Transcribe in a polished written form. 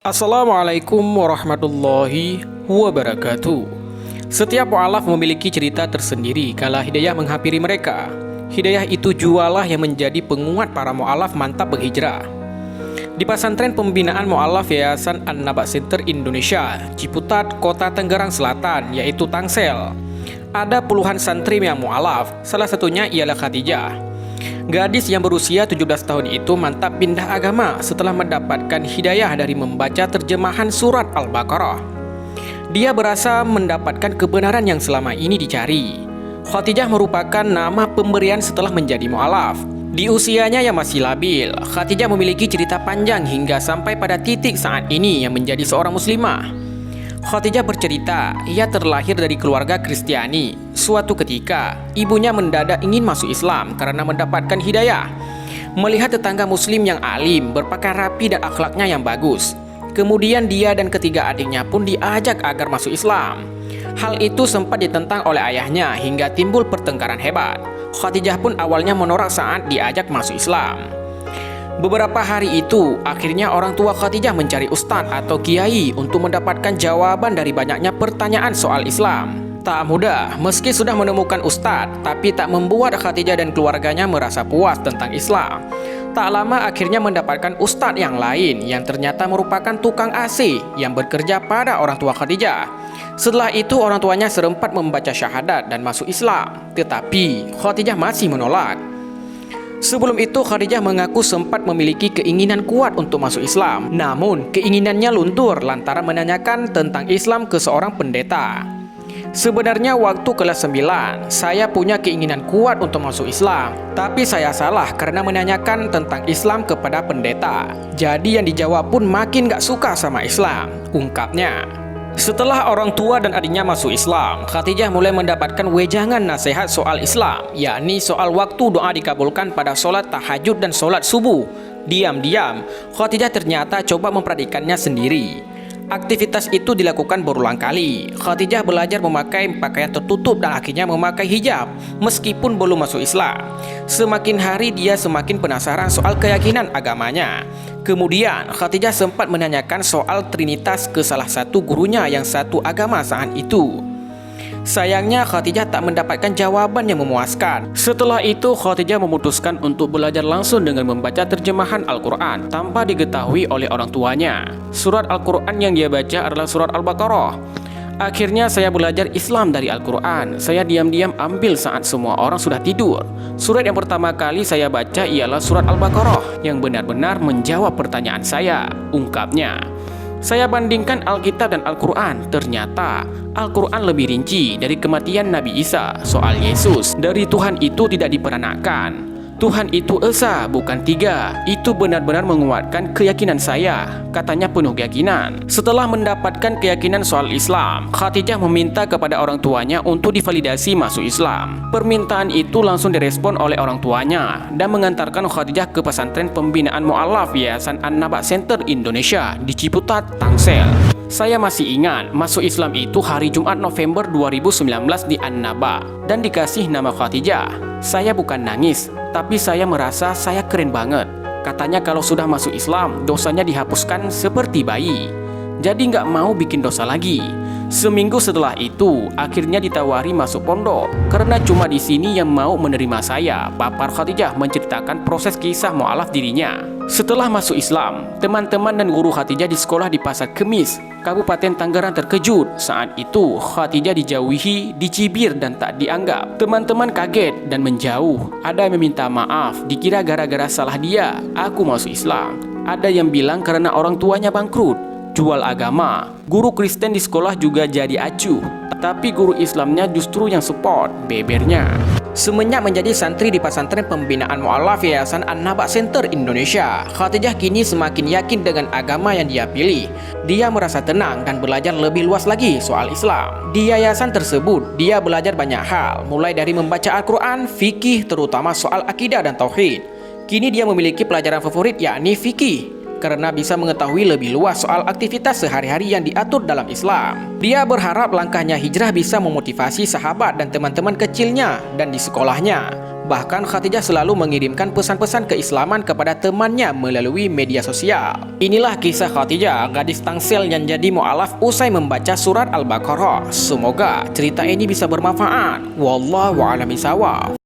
Assalamualaikum warahmatullahi wabarakatuh. Setiap mu'alaf memiliki cerita tersendiri kala hidayah menghampiri mereka. Hidayah itu jualah yang menjadi penguat para mu'alaf mantap berhijrah. Di pesantren pembinaan mu'alaf Yayasan An-Naba Center Indonesia, Ciputat, Kota Tangerang Selatan, yaitu Tangsel, ada puluhan santri yang mu'alaf, salah satunya ialah Khadijah. Gadis yang berusia 17 tahun itu mantap pindah agama setelah mendapatkan hidayah dari membaca terjemahan surat Al-Baqarah. Dia berasa mendapatkan kebenaran yang selama ini dicari. Khadijah merupakan nama pemberian setelah menjadi mu'alaf. Di usianya yang masih labil, Khadijah memiliki cerita panjang hingga sampai pada titik saat ini yang menjadi seorang muslimah. Khadijah bercerita, ia terlahir dari keluarga Kristiani. Suatu ketika, ibunya mendadak ingin masuk Islam karena mendapatkan hidayah. Melihat tetangga muslim yang alim, berpakaian rapi dan akhlaknya yang bagus. Kemudian dia dan ketiga adiknya pun diajak agar masuk Islam. Hal itu sempat ditentang oleh ayahnya hingga timbul pertengkaran hebat. Khadijah pun awalnya menolak saat diajak masuk Islam. Beberapa hari itu, akhirnya orang tua Khadijah mencari ustadz atau kiai untuk mendapatkan jawaban dari banyaknya pertanyaan soal Islam. Tak mudah, meski sudah menemukan ustadz, tapi tak membuat Khadijah dan keluarganya merasa puas tentang Islam. Tak lama akhirnya mendapatkan ustadz yang lain yang ternyata merupakan tukang AC yang bekerja pada orang tua Khadijah. Setelah itu orang tuanya serempat membaca syahadat dan masuk Islam, tetapi Khadijah masih menolak. Sebelum itu Khadijah mengaku sempat memiliki keinginan kuat untuk masuk Islam. Namun keinginannya luntur lantaran menanyakan tentang Islam ke seorang pendeta. Sebenarnya waktu kelas 9 saya punya keinginan kuat untuk masuk Islam, tapi saya salah karena menanyakan tentang Islam kepada pendeta. Jadi yang dijawab pun makin gak suka sama Islam, ungkapnya. Setelah orang tua dan adiknya masuk Islam, Khadijah mulai mendapatkan wejangan nasihat soal Islam, yakni soal waktu doa dikabulkan pada sholat tahajud dan sholat subuh. Diam-diam, Khadijah ternyata coba mempraktikkannya sendiri. Aktivitas itu dilakukan berulang kali. Khadijah belajar memakai pakaian tertutup dan akhirnya memakai hijab, meskipun belum masuk Islam. Semakin hari dia semakin penasaran soal keyakinan agamanya. Kemudian Khadijah sempat menanyakan soal Trinitas ke salah satu gurunya yang satu agama saat itu. Sayangnya Khadijah tak mendapatkan jawaban yang memuaskan. Setelah itu Khadijah memutuskan untuk belajar langsung dengan membaca terjemahan Al-Quran tanpa diketahui oleh orang tuanya. Surat Al-Quran yang dia baca adalah surat Al-Baqarah. Akhirnya saya belajar Islam dari Al-Quran. Saya diam-diam ambil saat semua orang sudah tidur. Surat yang pertama kali saya baca ialah surat Al-Baqarah yang benar-benar menjawab pertanyaan saya, ungkapnya. Saya bandingkan Alkitab dan Al-Quran. Ternyata Al-Quran lebih rinci dari kematian Nabi Isa soal Yesus. Dari Tuhan itu tidak diperanakan. Tuhan itu esa, bukan tiga. Itu benar-benar menguatkan keyakinan saya, katanya penuh keyakinan. Setelah mendapatkan keyakinan soal Islam, Khadijah meminta kepada orang tuanya untuk divalidasi masuk Islam. Permintaan itu langsung direspon oleh orang tuanya dan mengantarkan Khadijah ke pesantren pembinaan mu'alaf Yayasan An-Naba Center Indonesia di Ciputat, Tangsel. Saya masih ingat, masuk Islam itu hari Jumat November 2019 di An-Naba dan dikasih nama Khadijah. Saya bukan nangis, tapi saya merasa saya keren banget. Katanya kalau sudah masuk Islam, dosanya dihapuskan seperti bayi. Jadi nggak mau bikin dosa lagi. Seminggu setelah itu, akhirnya ditawari masuk pondok. Karena cuma di sini yang mau menerima saya, papar Khadijah menceritakan proses kisah mu'alaf dirinya. Setelah masuk Islam, teman-teman dan guru Khadijah di sekolah di Pasar Kemis, Kabupaten Tangerang terkejut. Saat itu, Khadijah dijauhi, dicibir dan tak dianggap. Teman-teman kaget dan menjauh. Ada yang meminta maaf, dikira gara-gara salah dia, aku masuk Islam. Ada yang bilang karena orang tuanya bangkrut, jual agama. Guru Kristen di sekolah juga jadi acuh, tapi guru Islamnya justru yang support, bebernya. Semenjak menjadi santri di pesantren pembinaan mu'alaf Yayasan An-Naba Center Indonesia, Khadijah kini semakin yakin dengan agama yang dia pilih. Dia merasa tenang dan belajar lebih luas lagi soal Islam. Di yayasan tersebut, dia belajar banyak hal, mulai dari membaca Al-Quran, fikih, terutama soal akidah dan tauhid. Kini dia memiliki pelajaran favorit yakni fikih, karena bisa mengetahui lebih luas soal aktivitas sehari-hari yang diatur dalam Islam. Dia berharap langkahnya hijrah bisa memotivasi sahabat dan teman-teman kecilnya dan di sekolahnya. Bahkan Khadijah selalu mengirimkan pesan-pesan keislaman kepada temannya melalui media sosial. Inilah kisah Khadijah, gadis Tangsel yang jadi mu'alaf usai membaca surat Al-Baqarah. Semoga cerita ini bisa bermanfaat. Wallahu a'lam bishawab.